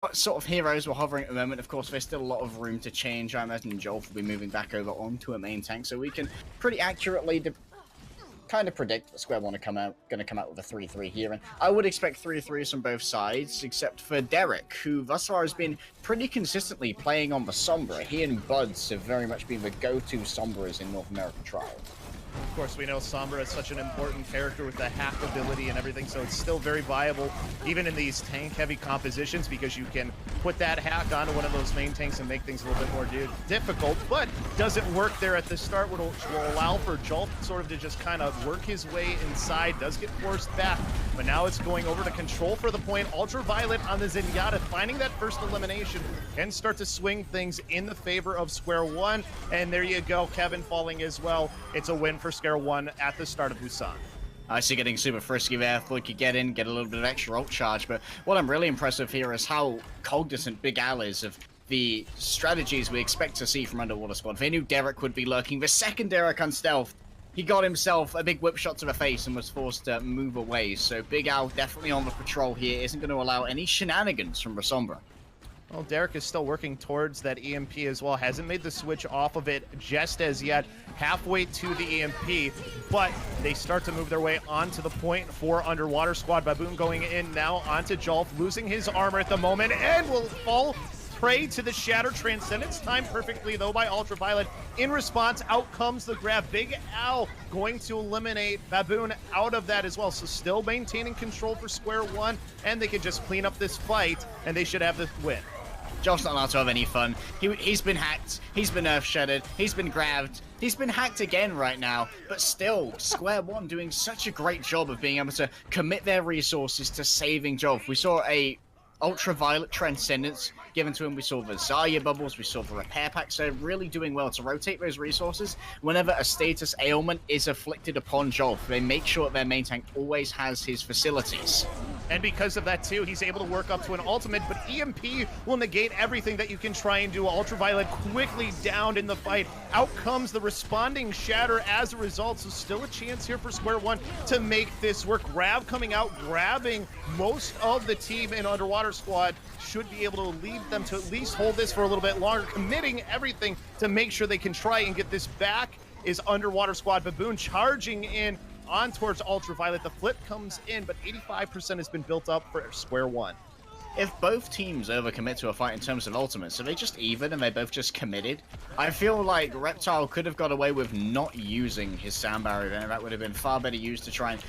what sort of heroes we're hovering at the moment. Of course, there's still a lot of room to change. I imagine Jolf will be moving back over onto a main tank, so we can pretty accurately kind of predict that Square One are going to come out with a 3-3 here, and I would expect 3-3s from both sides, except for Derek, who thus far has been pretty consistently playing on the Sombra. He and Buds have very much been the go-to Sombras in North American Trials. Of course, we know Sombra is such an important character with the hack ability and everything, so it's still very viable, even in these tank-heavy compositions, because you can put that hack onto one of those main tanks and make things a little bit more difficult, but doesn't work there at the start, which will allow for Jolf sort of to just kind of work his way inside, does get forced back, but now it's going over to control for the point. Ultraviolet on the Zenyatta, finding that first elimination, can start to swing things in the favor of Square One, and there you go, Kevin falling as well. It's a win for Square One at the start of Busan. I see getting super frisky there. Thought you could get in, get a little bit of extra ult charge, but what I'm really impressed with here is how cognizant Big Al is of the strategies we expect to see from Underwater Squad. They knew Derek would be lurking. The second Derek on stealth, he got himself a big whip shot to the face and was forced to move away. So Big Al definitely on the patrol here, isn't going to allow any shenanigans from the Sombra. Well, Derek is still working towards that EMP as well. Hasn't made the switch off of it just as yet. Halfway to the EMP, but they start to move their way onto the point for Underwater Squad. Baboon going in now onto Jolf, losing his armor at the moment, and will fall prey to the Shatter. Transcendence timed perfectly, though, by Ultraviolet. In response, out comes the grab. Big Al going to eliminate Baboon out of that as well. So still maintaining control for Square One, and they can just clean up this fight, and they should have the win. Jolf's not allowed to have any fun. He's been hacked, he's been earth-shattered, he's been grabbed, he's been hacked again right now, but still, Square One doing such a great job of being able to commit their resources to saving Jolf. We saw a Ultraviolet Transcendence given to him. We saw the Zarya bubbles, we saw the repair packs. They're really doing well to rotate those resources whenever a status ailment is afflicted upon Jolf. They make sure that their main tank always has his facilities. And because of that, too, he's able to work up to an ultimate, but EMP will negate everything that you can try and do. Ultraviolet quickly downed in the fight. Out comes the responding Shatter as a result, so still a chance here for Square One to make this work. Grav coming out, grabbing most of the team in Underwater Squad, should be able to lead them to at least hold this for a little bit longer, committing everything to make sure they can try and get this back is Underwater Squad. Baboon charging in on towards Ultraviolet. The flip comes in, but 85% has been built up for Square One. If both teams overcommit to a fight in terms of ultimates, so they just even and they both just committed, I feel like Reptile could have got away with not using his sound barrier, and that would have been far better used to try and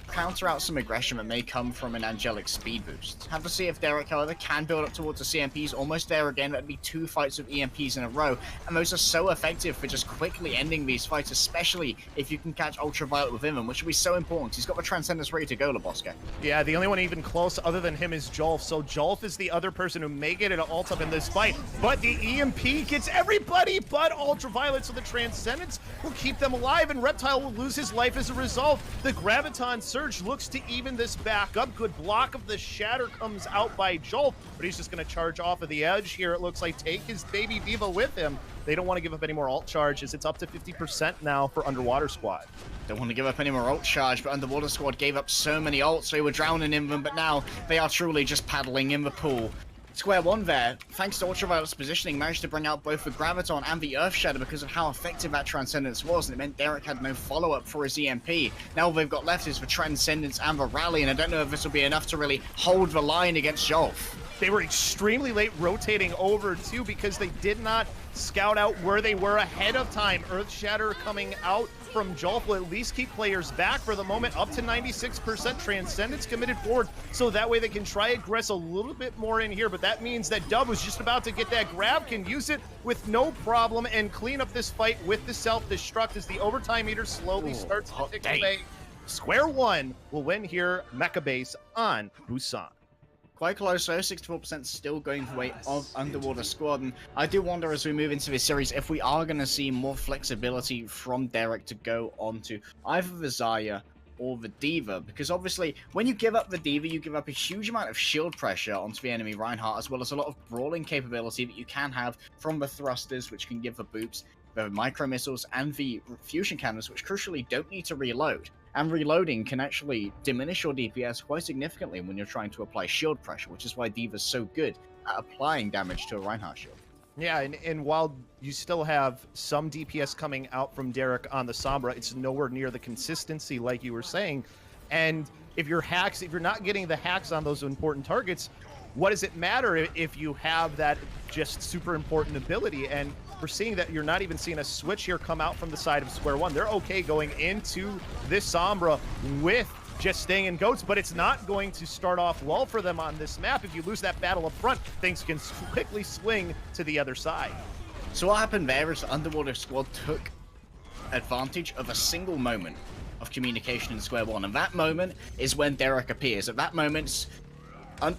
counter out some aggression that may come from an angelic speed boost. Have to see if Derek, however, can build up towards the CMPs. Almost there again. That'd be 2 fights of EMPs in a row, and those are so effective for just quickly ending these fights, especially if you can catch Ultraviolet within them, which will be so important. He's got the Transcendence ready to go, Lebowski. Yeah, the only one even close other than him is Jolf, so Jolf is the other person who may get an ult up in this fight, but the EMP gets everybody but Ultraviolet, so the Transcendence will keep them alive, and Reptile will lose his life as a result. The Graviton Surge looks to even this back up. Good block of the Shatter comes out by Jolf, but he's just going to charge off of the edge here. It looks like take his baby Diva with him. They don't want to give up any more ult charges. It's up to 50% now for Underwater Squad. Don't want to give up any more ult charge, but Underwater Squad gave up so many ults, they were drowning in them, but now they are truly just paddling in the pool. Square One there, thanks to Ultraviolet's positioning, managed to bring out both the Graviton and the Earth Shatter because of how effective that Transcendence was, and it meant Derek had no follow-up for his EMP. Now all they've got left is the Transcendence and the Rally, and I don't know if this will be enough to really hold the line against Jolf. They were extremely late rotating over, too, because they did not scout out where they were ahead of time. Earth Shatter coming out from Jolf will at least keep players back for the moment, up to 96%. Transcendence committed forward, so that way they can try and aggress a little bit more in here, but that means that Dub was just about to get that grab, can use it with no problem, and clean up this fight with the self-destruct as the overtime meter slowly starts to tick away. Square One will win here, Mecha Base on Busan. Quite close though, 64% still going the way of Underwater Squad, and I do wonder as we move into this series if we are going to see more flexibility from Derek to go onto either the Zarya or the Diva, because obviously when you give up the Diva, you give up a huge amount of shield pressure onto the enemy Reinhardt, as well as a lot of brawling capability that you can have from the thrusters, which can give the boops, the micro missiles, and the fusion cannons, which crucially don't need to reload. And reloading can actually diminish your DPS quite significantly when you're trying to apply shield pressure, which is why Diva's so good at applying damage to a Reinhardt shield. Yeah, and while you still have some DPS coming out from Derek on the Sombra, it's nowhere near the consistency like you were saying. And if you're not getting the hacks on those important targets, what does it matter if you have that just super important ability? And we're seeing that you're not even seeing a switch here come out from the side of Square One. They're okay going into this Sombra with just staying in goats, but it's not going to start off well for them on this map. If you lose that battle up front, things can quickly swing to the other side. So what happened there is the Underwater squad took advantage of a single moment of communication in Square One, and that moment is when Derek appears. At that moment,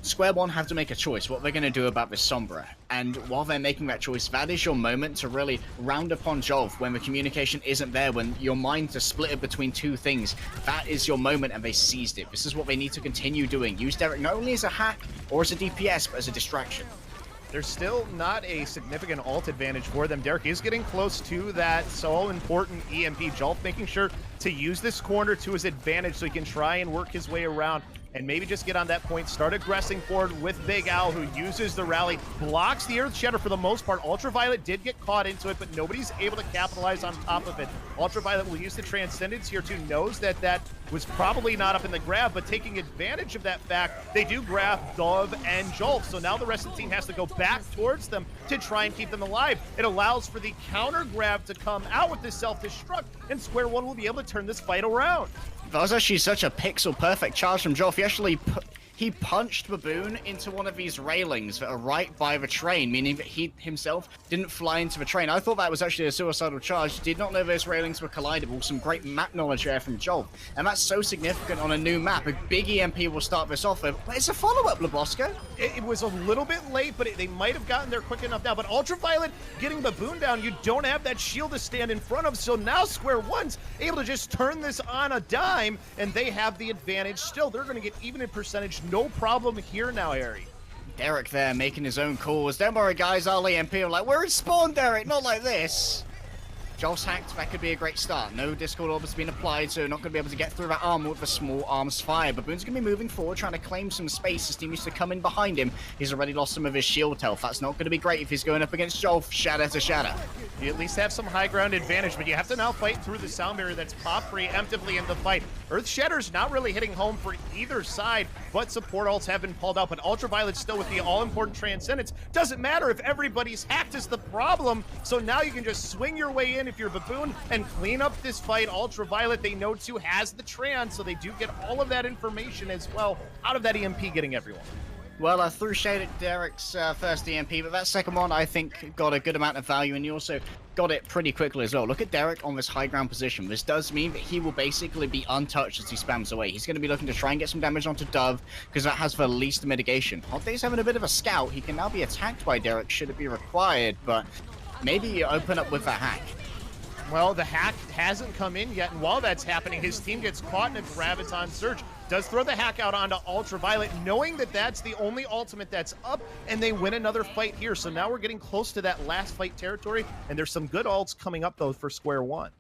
Square One have to make a choice what they're going to do about this Sombra, and while they're making that choice, that is your moment to really round upon Jolf when the communication isn't there, when your minds are split between two things. That is your moment, and they seized it. This is what they need to continue doing. Use Derek not only as a hack or as a DPS, but as a distraction. There's still not a significant ult advantage for them. Derek is getting close to that so important EMP. Jolf making sure to use this corner to his advantage so he can try and work his way around and maybe just get on that point, start aggressing forward with Big Al, who uses the rally, blocks the Earth Shatter for the most part. Ultraviolet did get caught into it, but nobody's able to capitalize on top of it. Ultraviolet will use the Transcendence here too, knows that that was probably not up in the grab, but taking advantage of that fact, they do grab Dove and Jolt. So now the rest of the team has to go back towards them to try and keep them alive. It allows for the counter grab to come out with this self-destruct, and Square One will be able to turn this fight around. That was actually such a pixel-perfect charge from Jolf. He actually he punched Baboon into one of these railings that are right by the train, meaning that he himself didn't fly into the train. I thought that was actually a suicidal charge. Did not know those railings were collidable. Some great map knowledge there from Jolf. And that's so significant on a new map. A big EMP will start this off with. But it's a follow-up, Lebowska. It was a little bit late, but they might have gotten there quick enough now. But Ultraviolet getting Baboon down, you don't have that shield to stand in front of. So now Square One's able to just turn this on a dime, and they have the advantage still. They're going to get even in percentage. No problem here now, Harry. Derek there making his own calls. Don't worry, guys. I'll EMP. I'm like, we're in spawn, Derek. Not like this. Jolf's hacked. That could be a great start. No Discord orb has been applied, so not going to be able to get through that armor with a small arms fire. Baboon's going to be moving forward, trying to claim some space. His team used to come in behind him. He's already lost some of his shield health. That's not going to be great if he's going up against Jolf. Shatter to shatter. You at least have some high ground advantage, but you have to now fight through the sound barrier that's popped preemptively in the fight. Earth Shatter's not really hitting home for either side, but support ults have been pulled out. But Ultraviolet's still with the all-important Transcendence. Doesn't matter if everybody's hacked is the problem. So now you can just swing your way in if you're Baboon and clean up this fight. Ultraviolet, they know too, has the Trans, so they do get all of that information as well out of that EMP getting everyone. Well, I threw shade at Derek's first EMP, but that second one, I think, got a good amount of value, and he also got it pretty quickly as well. Look at Derek on this high ground position. This does mean that he will basically be untouched as he spams away. He's going to be looking to try and get some damage onto Dove, because that has the least mitigation. Hot Day's having a bit of a scout. He can now be attacked by Derek, should it be required, but maybe you open up with a hack. Well, the hack hasn't come in yet, and while that's happening, his team gets caught in a Graviton Surge. Does throw the hack out onto Ultraviolet, knowing that that's the only ultimate that's up, and they win another fight here. So now we're getting close to that last fight territory, and there's some good ults coming up, though, for Square One.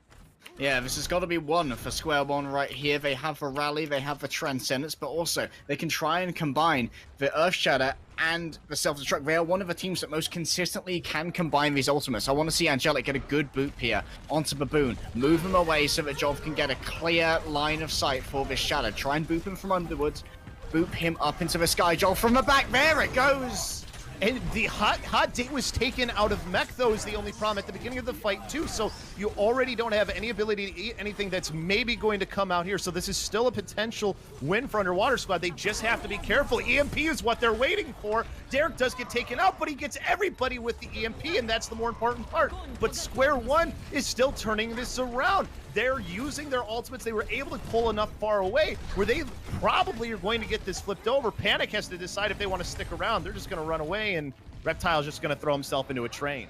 Yeah, this has got to be one for Square One right here. They have the rally, they have the Transcendence, but also they can try and combine the Earth Shatter and the Self-Destruct. They are one of the teams that most consistently can combine these ultimates. I want to see Angelic get a good boop here onto Baboon. Move him away so that Jolf can get a clear line of sight for this Shatter. Try and boop him from underwards. Boop him up into the sky. Jolf from the back. There it goes. And the hot date was taken out of mech, though, is the only problem at the beginning of the fight, too. So you already don't have any ability to eat anything that's maybe going to come out here. So this is still a potential win for Underwater Squad. They just have to be careful. EMP is what they're waiting for. Derek does get taken out, but he gets everybody with the EMP, and that's the more important part. But Square One is still turning this around. They're using their ultimates. They were able to pull enough far away where they probably are going to get this flipped over. Panic has to decide if they want to stick around. They're just going to run away, and Reptile's just going to throw himself into a train.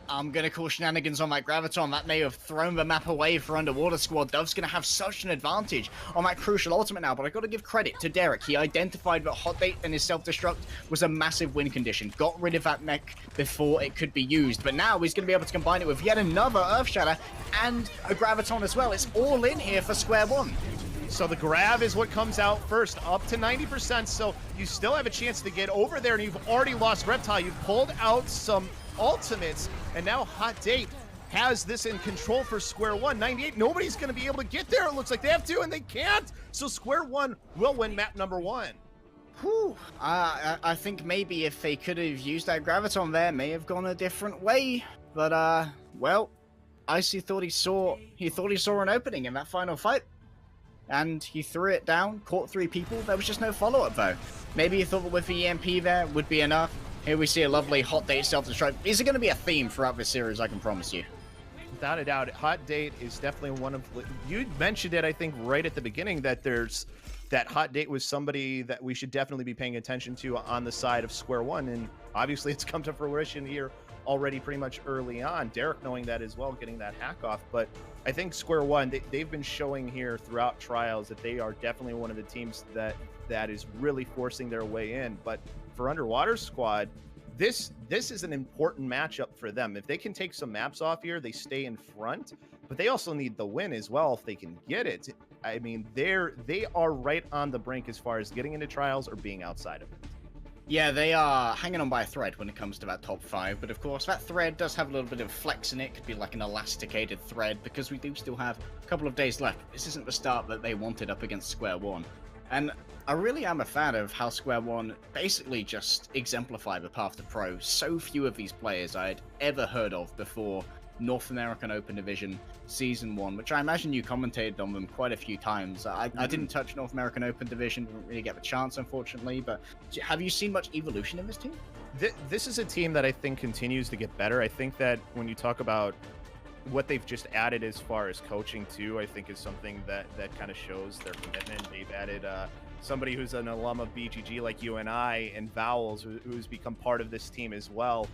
I'm going to call shenanigans on that Graviton. That may have thrown the map away for Underwater Squad. Dove's going to have such an advantage on that crucial ultimate now, but I've got to give credit to Derek. He identified that Hot Date and his Self-Destruct was a massive win condition. Got rid of that mech before it could be used, but now he's going to be able to combine it with yet another Earth Shatter and a Graviton as well. It's all in here for Square One. So the grab is what comes out first, up to 90%, so you still have a chance to get over there, and you've already lost Reptile. You've pulled out some ultimates, and now Hot Date has this in control for Square One. 98, nobody's going to be able to get there. It looks like they have to, and they can't. So Square One will win map number 1. Whew. I think maybe if they could have used that graviton there, may have gone a different way. But well, Icy thought he saw an opening in that final fight, and he threw it down, caught 3 people. There was just no follow-up though. Maybe he thought that with the EMP there would be enough. Here we see a lovely Hot Date self-destruct. Is it going to be a theme throughout this series? I can promise you. Without a doubt, Hot Date is definitely one of. You mentioned it, I think, right at the beginning, that that Hot Date was somebody that we should definitely be paying attention to on the side of Square One, and obviously it's come to fruition here already pretty much early on. Derek knowing that as well, getting that hack off. But I think Square One, they've been showing here throughout trials that they are definitely one of the teams that is really forcing their way in. But for Underwater Squad, this is an important matchup for them. If they can take some maps off here, they stay in front, but they also need the win as well if they can get it. I mean, they are right on the brink as far as getting into trials or being outside of it. Yeah, they are hanging on by a thread when it comes to that top 5, but of course that thread does have a little bit of flex in it. It could be like an elasticated thread, because we do still have a couple of days left. This isn't the start that they wanted up against Square One. And I really am a fan of how Square One basically just exemplify the path to pro. So few of these players I had ever heard of before North American Open Division Season 1, which I imagine you commentated on them quite a few times. I didn't touch North American Open Division, didn't really get the chance, unfortunately, but have you seen much evolution in this team? This is a team that I think continues to get better. I think that when you talk about what they've just added as far as coaching too, I think is something that kind of shows their commitment. They've added somebody who's an alum of BGG like you and I, and Vowels, who's become part of this team as well.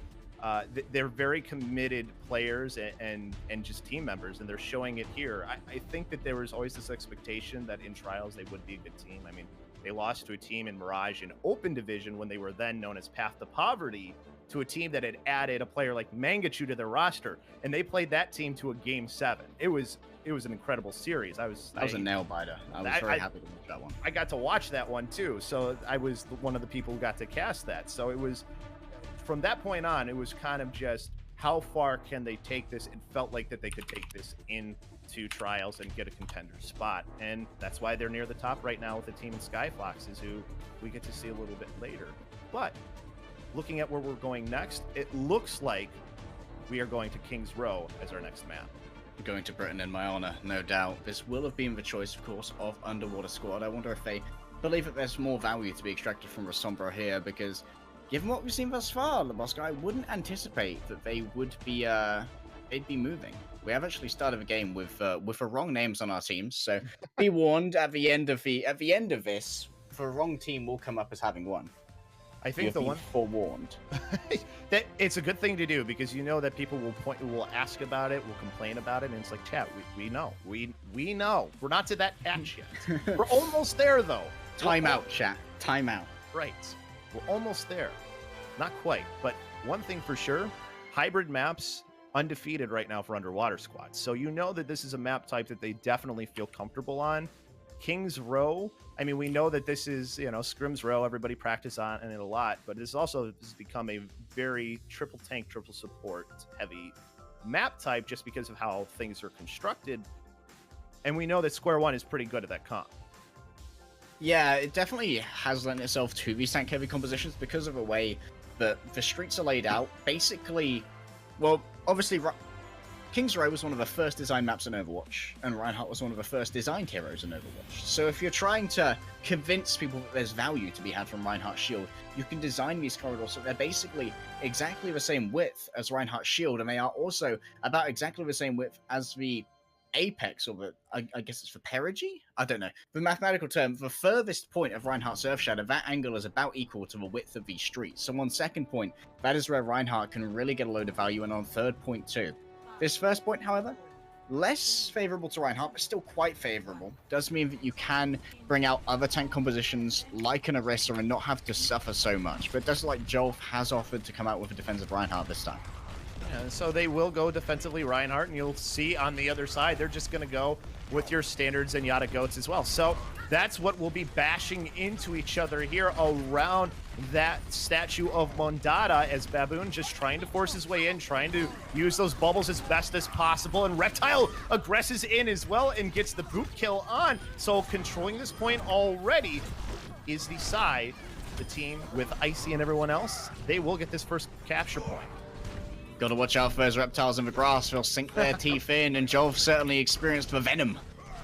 They're very committed players and just team members, and they're showing it here. I think that there was always this expectation that in trials they would be a good team. I mean, they lost to a team in Mirage in Open Division when they were then known as Path to Poverty, to a team that had added a player like Mangachu to their roster, and they played that team to a Game 7. It was an incredible series. That was a nail biter. I was very happy to watch that one. I got to watch that one too, so I was one of the people who got to cast that. So it was, from that point on, it was kind of just how far can they take this. It felt like that they could take this into trials and get a contender spot, and that's why they're near the top right now with the team in Skyfoxes, who we get to see a little bit later. But looking at where we're going next, it looks like we are going to King's Row as our next map. Going to Britain in my honor, no doubt. This will have been the choice, of course, of Underwater Squad. I wonder if they believe that there's more value to be extracted from Rasombra here, because given what we've seen thus far, the boss guy wouldn't anticipate that they would be they'd be moving. We have actually started the game with the wrong names on our teams, so be warned, at the end of this, the wrong team will come up as having won. I think the one forewarned. That it's a good thing to do, because you know that people will ask about it, will complain about it, and it's like, chat, we know. We know. We're not to that patch yet. We're almost there though. Time out, chat. Time out. Right. We're almost there. Not quite, but one thing for sure, hybrid maps undefeated right now for Underwater Squad. So you know that this is a map type that they definitely feel comfortable on. King's Row, I mean, we know that this is, Scrim's Row, everybody practice on it a lot, but this has become a very triple tank, triple support heavy map type just because of how things are constructed. And we know that Square One is pretty good at that comp. Yeah, it definitely has lent itself to these tank heavy compositions because of the way that the streets are laid out. Basically, well, obviously, King's Row was one of the first designed maps in Overwatch, and Reinhardt was one of the first designed heroes in Overwatch. So if you're trying to convince people that there's value to be had from Reinhardt's shield, you can design these corridors so they're basically exactly the same width as Reinhardt's shield, and they are also about exactly the same width as the apex, or the, I guess it's the perigee? I don't know. The mathematical term, the furthest point of Reinhardt's Earth Shadow, that angle is about equal to the width of these streets. So on second point, that is where Reinhardt can really get a load of value, and on third point too. This first point, however, less favorable to Reinhardt, but still quite favorable. Does mean that you can bring out other tank compositions like an Orisa and not have to suffer so much. But it does look like Jolf has offered to come out with a defensive Reinhardt this time. And so they will go defensively Reinhardt, and you'll see on the other side, they're just going to go with your standard Zenyatta goats as well. So that's what we'll be bashing into each other here around that statue of Mondada, as Baboon just trying to force his way in, trying to use those bubbles as best as possible. And Reptile aggresses in as well and gets the boot kill on. So controlling this point already is the side, the team with Icy and everyone else. They will get this first capture point. Got to watch out for those reptiles in the grass. They'll sink their teeth in, and Jolv certainly experienced the venom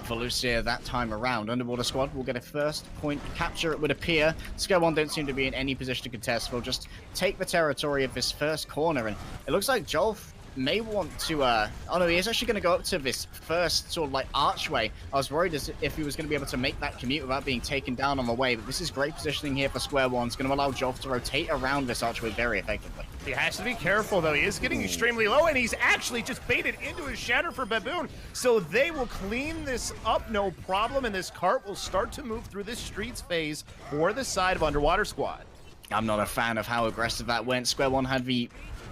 for Lucia that time around. Underwater Squad will get a first point capture, it would appear. Scale 1 don't seem to be in any position to contest. They'll just take the territory of this first corner, and it looks like Jolv may want to, oh no, he is actually going to go up to this first sort of like archway. I was worried as if he was going to be able to make that commute without being taken down on the way, but this is great positioning here for Square One. It's going to allow Jolv to rotate around this archway very effectively. He has to be careful, though. He is getting extremely low, and he's actually just baited into his shatter for Baboon. So they will clean this up, no problem, and this cart will start to move through this streets phase for the side of Underwater Squad. I'm not a fan of how aggressive that went. Square One had the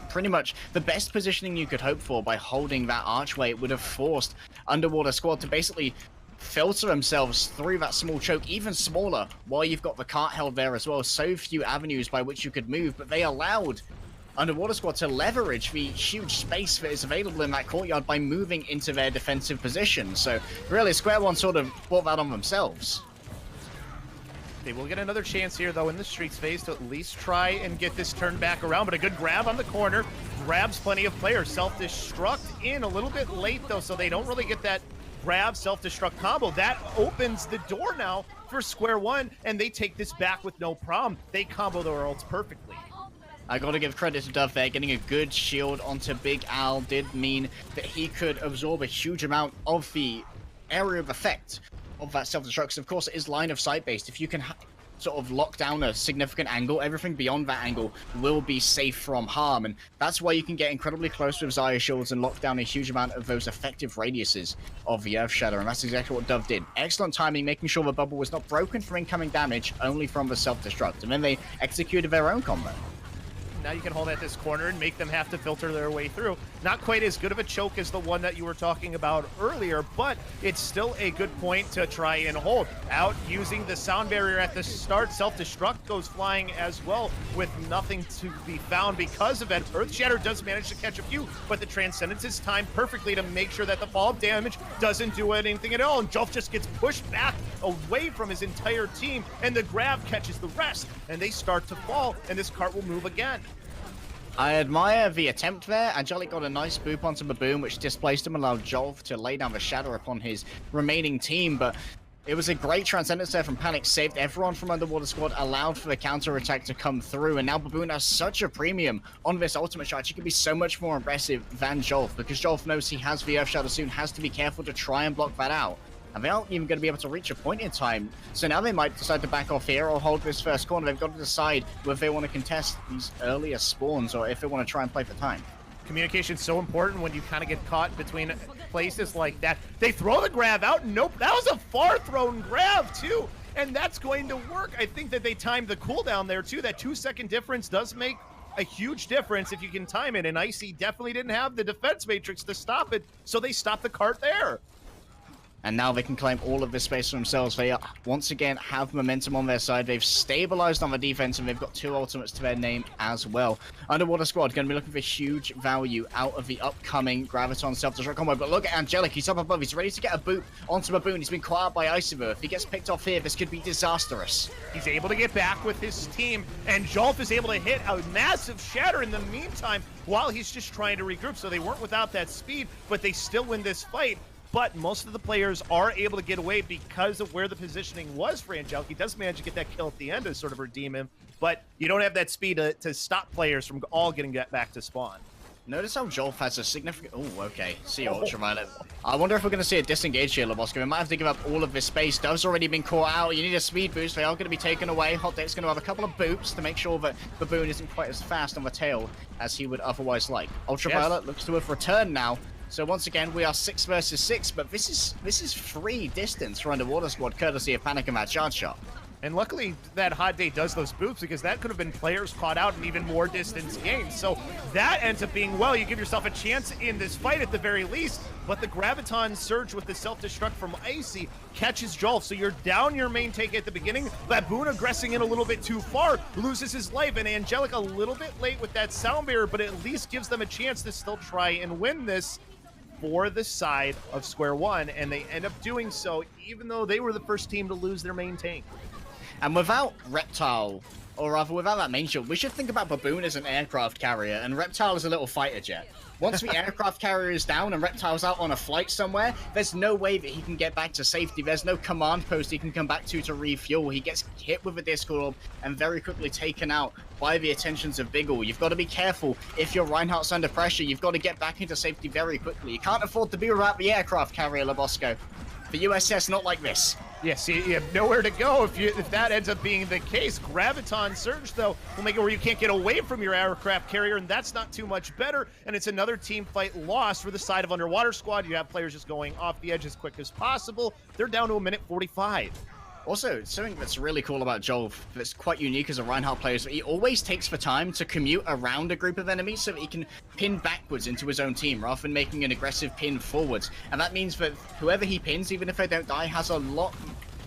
pretty much the best positioning you could hope for by holding that archway. It would have forced Underwater Squad to basically filter themselves through that small choke, even smaller, while you've got the cart held there as well. So few avenues by which you could move, but they allowed Underwater Squad to leverage the huge space that is available in that courtyard by moving into their defensive position. So really, Square One sort of brought that on themselves. They will get another chance here, though, in the streets phase to at least try and get this turned back around. But a good grab on the corner grabs plenty of players. Self-destruct in a little bit late, though, so they don't really get that grab self-destruct combo. That opens the door now for Square One, and they take this back with no problem. They combo their ults perfectly. I gotta give credit to Dove there. Getting a good shield onto Big Al did mean that he could absorb a huge amount of the area of effect of that self-destruct. Of course, it is line of sight based. If you can sort of lock down a significant angle, everything beyond that angle will be safe from harm, and that's why you can get incredibly close with Xayah shields and lock down a huge amount of those effective radiuses of the Earth Shatter, and that's exactly what Dove did. Excellent timing, making sure the bubble was not broken for incoming damage, only from the self-destruct, and then they executed their own combo. Now you can hold at this corner and make them have to filter their way through. Not quite as good of a choke as the one that you were talking about earlier, but it's still a good point to try and hold. Out using the sound barrier at the start, self-destruct goes flying as well with nothing to be found because of it. Earth Shatter does manage to catch a few, but the Transcendence is timed perfectly to make sure that the fall of damage doesn't do anything at all, and Jolf just gets pushed back away from his entire team, and the grab catches the rest, and they start to fall, and this cart will move again. I admire the attempt there. Angelic got a nice boop onto Baboon, which displaced him, allowed Jolv to lay down the shadow upon his remaining team, but it was a great Transcendence there from Panic, saved everyone from Underwater Squad, allowed for the counter-attack to come through, and now Baboon has such a premium on this ultimate charge. He can be so much more aggressive than Jolv, because Jolv knows he has the Earth Shadow soon, has to be careful to try and block that out. And they aren't even going to be able to reach a point in time. So now they might decide to back off here or hold this first corner. They've got to decide whether they want to contest these earlier spawns or if they want to try and play for time. Communication's so important when you kind of get caught between places like that. They throw the grab out. Nope, that was a far thrown grab too. And that's going to work. I think that they timed the cooldown there too. That 2-second difference does make a huge difference if you can time it. And Icy definitely didn't have the defense matrix to stop it. So they stopped the cart there. And now they can claim all of this space for themselves. They once again have momentum on their side. They've stabilized on the defense, and they've got 2 ultimates to their name as well. Underwater Squad going to be looking for huge value out of the upcoming Graviton self-destruct combo. But look at Angelic. He's up above. He's ready to get a boot onto Baboon. He's been caught out by Icyver. If he gets picked off here, this could be disastrous. He's able to get back with his team, and Jolf is able to hit a massive shatter in the meantime while he's just trying to regroup. So they weren't without that speed, but they still win this fight. But most of the players are able to get away because of where the positioning was for Angelic. He does manage to get that kill at the end to sort of redeem him, but you don't have that speed to stop players from all getting back to spawn. Notice how Jolf has a significant... Oh, okay. See you, Ultraviolet. I wonder if we're going to see a disengage here, Lebowski. We might have to give up all of this space. Dove's already been caught out. You need a speed boost. They are going to be taken away. Hot Deck's going to have a couple of boops to make sure that Baboon isn't quite as fast on the tail as he would otherwise like. Ultraviolet looks to have returned now. So once again, we are 6 versus 6, but this is free distance for Underwater Squad, courtesy of Panic and that charge shot. And luckily that hot day does those boots, because that could have been players caught out and even more distance gained. So that ends up being, well, you give yourself a chance in this fight at the very least, but the Graviton Surge with the self-destruct from Icy catches Jolf. So you're down your main take at the beginning. Baboon aggressing in a little bit too far, loses his life, and Angelic a little bit late with that sound barrier, but at least gives them a chance to still try and win this for the side of Square One, and they end up doing so even though they were the first team to lose their main tank. And without Reptile, or rather without that main shield, we should think about Baboon as an aircraft carrier and Reptile as a little fighter jet. Once the aircraft carrier is down and Reptile's out on a flight somewhere, there's no way that he can get back to safety. There's no command post he can come back to refuel. He gets hit with a Discord Orb and very quickly taken out by the attentions of Biggle. You've got to be careful. If your Reinhardt's under pressure, you've got to get back into safety very quickly. You can't afford to be without the aircraft carrier, Lebosco. The USS, not like this. Yes, you have nowhere to go if that ends up being the case. Graviton Surge, though, will make it where you can't get away from your aircraft carrier, and that's not too much better. And it's another team fight loss for the side of Underwater Squad. You have players just going off the edge as quick as possible. They're down to a minute 45. Also, something that's really cool about Joel that's quite unique as a Reinhardt player is that he always takes the time to commute around a group of enemies so that he can pin backwards into his own team rather than making an aggressive pin forwards. And that means that whoever he pins, even if they don't die, has a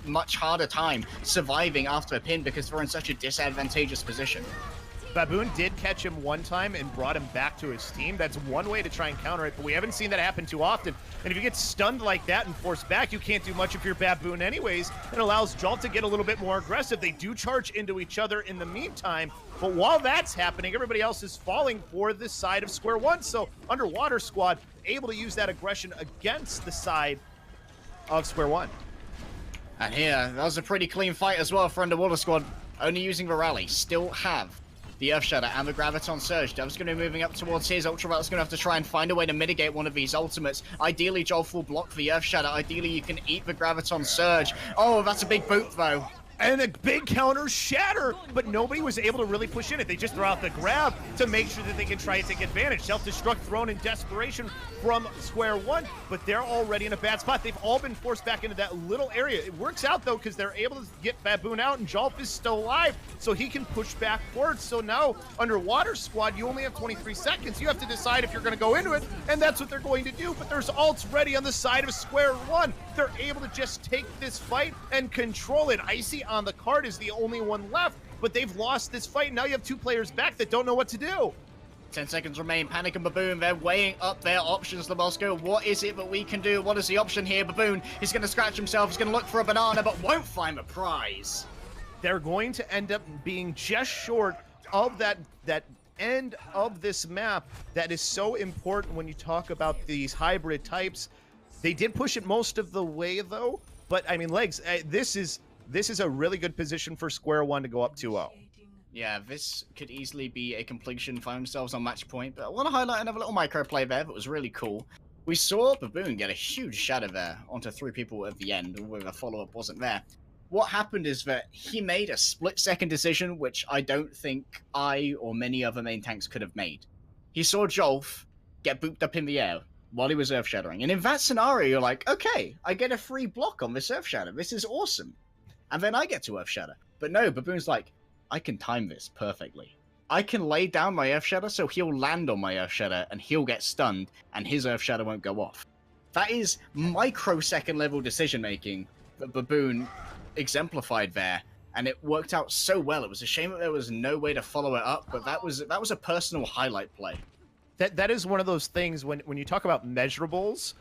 much harder time surviving after a pin because they're in such a disadvantageous position. Baboon did catch him one time and brought him back to his team. That's one way to try and counter it, but we haven't seen that happen too often. And if you get stunned like that and forced back, you can't do much if you're Baboon anyways. It allows Jolt to get a little bit more aggressive. They do charge into each other in the meantime, but while that's happening, everybody else is falling for this side of Square One. So Underwater Squad able to use that aggression against the side of Square One. And here, that was a pretty clean fight as well for Underwater Squad, only using the rally. Still have the Earth Shatter and the Graviton Surge. Dev's going to be moving up towards his. Ultraviolet's going to have to try and find a way to mitigate one of these ultimates. Ideally, Jolf will block the Earth Shatter. Ideally, you can eat the Graviton Surge. Oh, that's a big boot, though. And a big counter shatter, but nobody was able to really push in it. They just throw out the grab to make sure that they can try and take advantage. Self-destruct thrown in desperation from Square One, but they're already in a bad spot. They've all been forced back into that little area. It works out, though, because they're able to get Baboon out, and Jolf is still alive, so he can push back forward. So now, Underwater Squad, you only have 23 seconds. You have to decide if you're going to go into it, and that's what they're going to do. But there's ults ready on the side of Square One. They're able to just take this fight and control it. Icy on the card is the only one left, but they've lost this fight. Now you have two players back that don't know what to do. 10 seconds remain. Panic and Baboon, they're weighing up their options, Lebosco. What is it that we can do? What is the option here? Baboon, he's going to scratch himself. He's going to look for a banana, but won't find the prize. They're going to end up being just short of that end of this map that is so important when you talk about these hybrid types. They did push it most of the way, though, but, I mean, Legs, this is a really good position for Square One to go up 2-0. Yeah, this could easily be a completion, find themselves on match point, but I want to highlight another little micro play there that was really cool. We saw Baboon get a huge shatter there onto 3 people at the end, where the follow-up wasn't there. What happened is that he made a split-second decision, which I don't think I or many other main tanks could have made. He saw Jolf get booped up in the air while he was Earth Shattering, and in that scenario, you're like, okay, I get a free block on this Earth Shatter. This is awesome. And then I get to Earth Shatter. But no, Baboon's like, I can time this perfectly. I can lay down my Earth Shatter so he'll land on my Earth Shatter and he'll get stunned and his Earth Shatter won't go off. That is microsecond level decision making that Baboon exemplified there, and it worked out so well. It was a shame that there was no way to follow it up, but that was a personal highlight play. That is one of those things when you talk about measurables,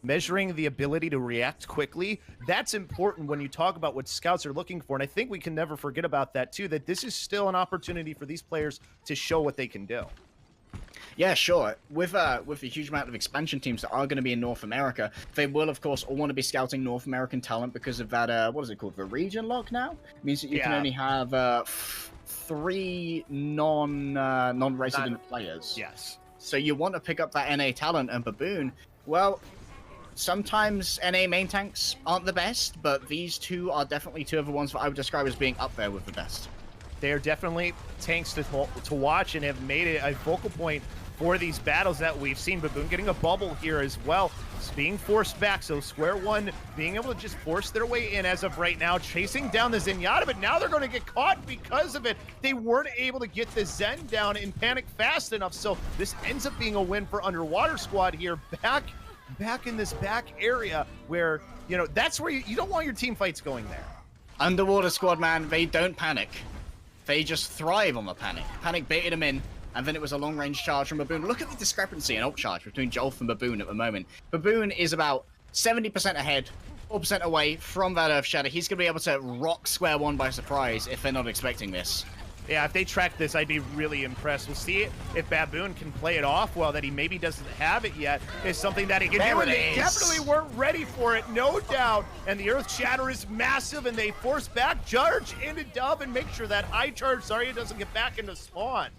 measuring the ability to react quickly, that's important when you talk about what scouts are looking for. And I think we can never forget about that too, that this is still an opportunity for these players to show what they can do. Yeah, sure. With the huge amount of expansion teams that are going to be in North America, they will, of course, all want to be scouting North American talent because of that, what is it called, the region lock now? It means that you can only have 3 non-resident players. Yes. So you want to pick up that NA talent, and Baboon, well, sometimes NA main tanks aren't the best, but these two are definitely 2 of the ones that I would describe as being up there with the best. They are definitely tanks to watch and have made it a focal point for these battles that we've seen. Baboon getting a bubble here as well. It's being forced back, so Square One being able to just force their way in as of right now, chasing down the Zenyatta, but now they're going to get caught because of it. They weren't able to get the Zen down in Panic fast enough, so this ends up being a win for Underwater Squad here, back in this back area where, you know, that's where you don't want your team fights going there. Underwater Squad, man, they don't panic. They just thrive on the panic. Panic baited them in, and then it was a long-range charge from Baboon. Look at the discrepancy in ult charge between Jolf and Baboon at the moment. Baboon is about 70% ahead, 4% away from that Earth Shatter. He's going to be able to rock Square One by surprise if they're not expecting this. Yeah, if they track this, I'd be really impressed. We'll see if Baboon can play it off well, that he maybe doesn't have it yet, is something that he can do, and they definitely weren't ready for it, no doubt. And the Earth Shatter is massive, and they force back, charge into Dove, and make sure that high charge Zarya doesn't get back into spawn.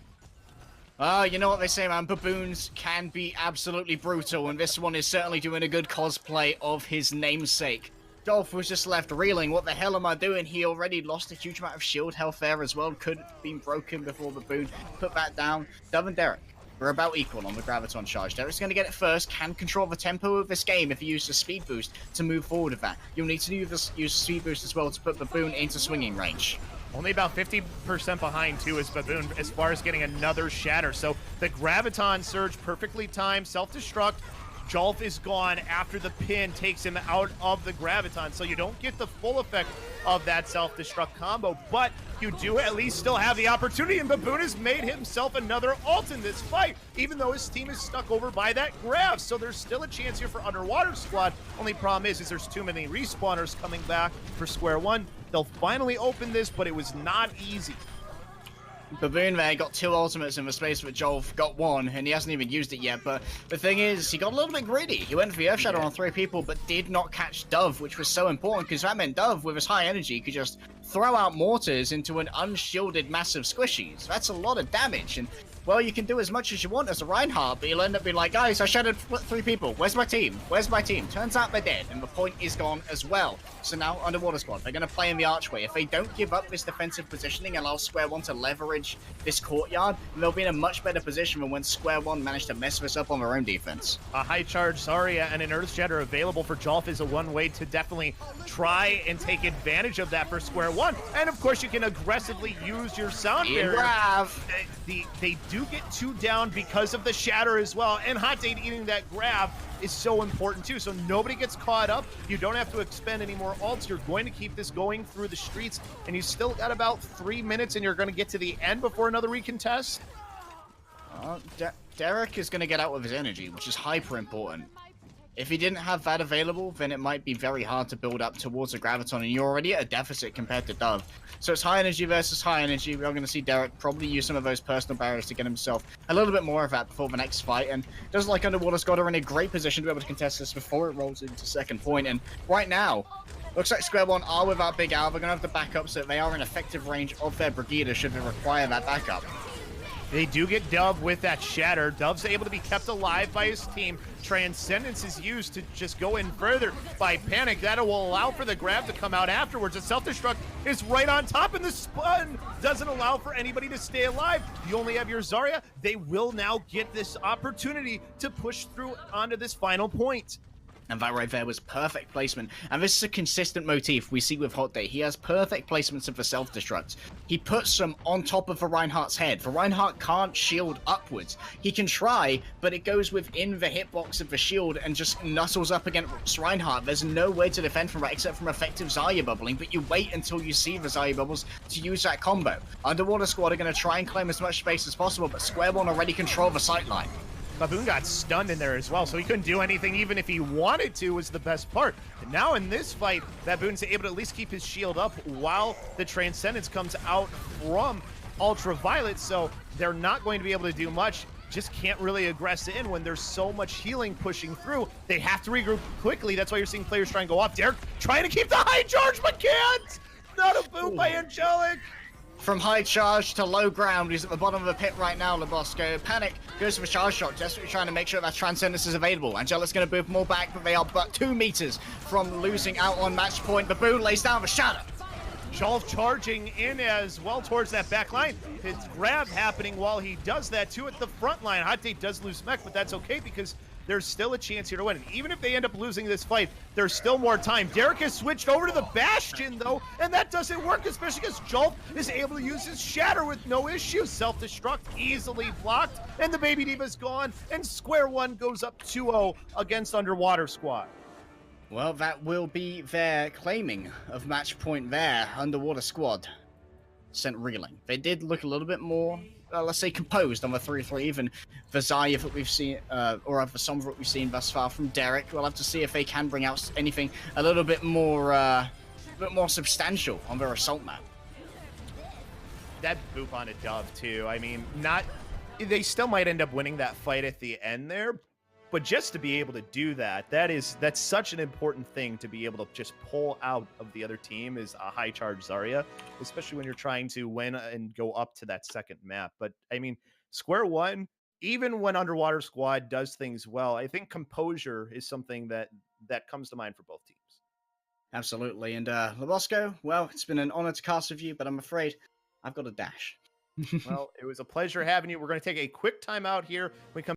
You know what they say, man, baboons can be absolutely brutal, and this one is certainly doing a good cosplay of his namesake. Dolph was just left reeling. What the hell am I doing? He already lost a huge amount of shield health there as well. Could have been broken before Baboon put that down. Dove and Derek were about equal on the Graviton charge. Derek's going to get it first, can control the tempo of this game if he uses a speed boost to move forward with that. You'll need to use speed boost as well to put Baboon into swinging range. Only about 50% behind, too, is Baboon as far as getting another shatter. So the Graviton surge, perfectly timed, self-destruct. Jolf is gone after the pin takes him out of the Graviton, so you don't get the full effect of that self-destruct combo, but you do at least still have the opportunity, and Baboon has made himself another ult in this fight, even though his team is stuck over by that Grav, so there's still a chance here for Underwater Squad. Only problem is there's too many respawners coming back for Square One. They'll finally open this, but it was not easy. Baboon there got 2 ultimates in the space that Jolf got 1, and he hasn't even used it yet, but the thing is, he got a little bit greedy. He went for the Earth Shadow on 3 people, but did not catch Dove, which was so important, because that meant Dove, with his high energy, could just throw out mortars into an unshielded massive squishies. That's a lot of damage, and, well, you can do as much as you want as a Reinhardt, but you'll end up being like, guys, I shattered 3 people. Where's my team? Where's my team? Turns out they're dead, and the point is gone as well. So now, Underwater Squad, they're going to play in the archway. If they don't give up this defensive positioning and allow Square One to leverage this courtyard, they'll be in a much better position than when Square One managed to mess this up on their own defense. A high charge Zarya and an Earth Shatter available for Jolf is a one way to definitely try and take advantage of that for Square One. And of course, you can aggressively use your sound barrier. They do get 2 down because of the Shatter as well, and Hot Date eating that grab is so important too, so nobody gets caught up. You don't have to expend any more ults. You're going to keep this going through the streets, and you still got about 3 minutes, and you're going to get to the end before another recontest. Derek is going to get out with his energy, which is hyper important. If he didn't have that available, then it might be very hard to build up towards a Graviton, and you're already at a deficit compared to Dove. So it's high energy versus high energy. We are going to see Derek probably use some of those personal barriers to get himself a little bit more of that before the next fight, and doesn't like Underwater Squad are in a great position to be able to contest this before it rolls into second point, and right now, looks like Square One are without Big Al. They're going to have the backup, so they are in effective range of their Brigida should they require that backup. They do get Dove with that Shatter. Dove's able to be kept alive by his team. Transcendence is used to just go in further by Panic. That will allow for the grab to come out afterwards. The self-destruct is right on top, and the spun doesn't allow for anybody to stay alive. You only have your Zarya. They will now get this opportunity to push through onto this final point. And that right there was perfect placement. And this is a consistent motif we see with Hot Day. He has perfect placements of the self-destruct. He puts them on top of the Reinhardt's head. The Reinhardt can't shield upwards. He can try, but it goes within the hitbox of the shield and just nuzzles up against Reinhardt. There's no way to defend from that except from effective Zarya bubbling, but you wait until you see the Zarya bubbles to use that combo. Underwater Squad are going to try and claim as much space as possible, but Square One already control the sightline. Baboon got stunned in there as well, so he couldn't do anything even if he wanted to, was the best part. And now in this fight, Baboon's able to at least keep his shield up while the Transcendence comes out from Ultraviolet, so they're not going to be able to do much. Just can't really aggress in when there's so much healing pushing through. They have to regroup quickly. That's why you're seeing players try and go off. Derek trying to keep the high charge, but can't! Not a boom by Angelic! From high charge to low ground, he's at the bottom of the pit right now, Lebosco. Panic goes for a charge shot, desperately trying to make sure that Transcendence is available. Angelic's going to move more back, but they are but 2 meters from losing out on match point. Baboon lays down the Shadow. Jolf charging in as well towards that back line. His grab happening while he does that too at the front line. Hot Date does lose mech, but that's okay because there's still a chance here to win. And even if they end up losing this fight, there's still more time. Derek has switched over to the Bastion, though, and that doesn't work, especially because Jolf is able to use his Shatter with no issue. Self-destruct easily blocked, and the Baby Diva's gone, and Square One goes up 2-0 against Underwater Squad. Well, that will be their claiming of match point there. Underwater Squad sent reeling. They did look a little bit more, let's say, composed on the 3-3. Even the Zarya that we've seen, or the Sombra that we've seen thus far from Derek. We'll have to see if they can bring out anything a little bit more substantial on their assault map. That boop on a dove, too. I mean, they still might end up winning that fight at the end there, but just to be able to do that's such an important thing, to be able to just pull out of the other team is a high charge Zarya, especially when you're trying to win and go up to that second map. But I mean, Square One, even when Underwater Squad does things well, I think composure is something that comes to mind for both teams. Absolutely. And Lobosco, well, it's been an honor to cast with you, but I'm afraid I've got a dash. Well, it was a pleasure having you. We're going to take a quick time out here. When we come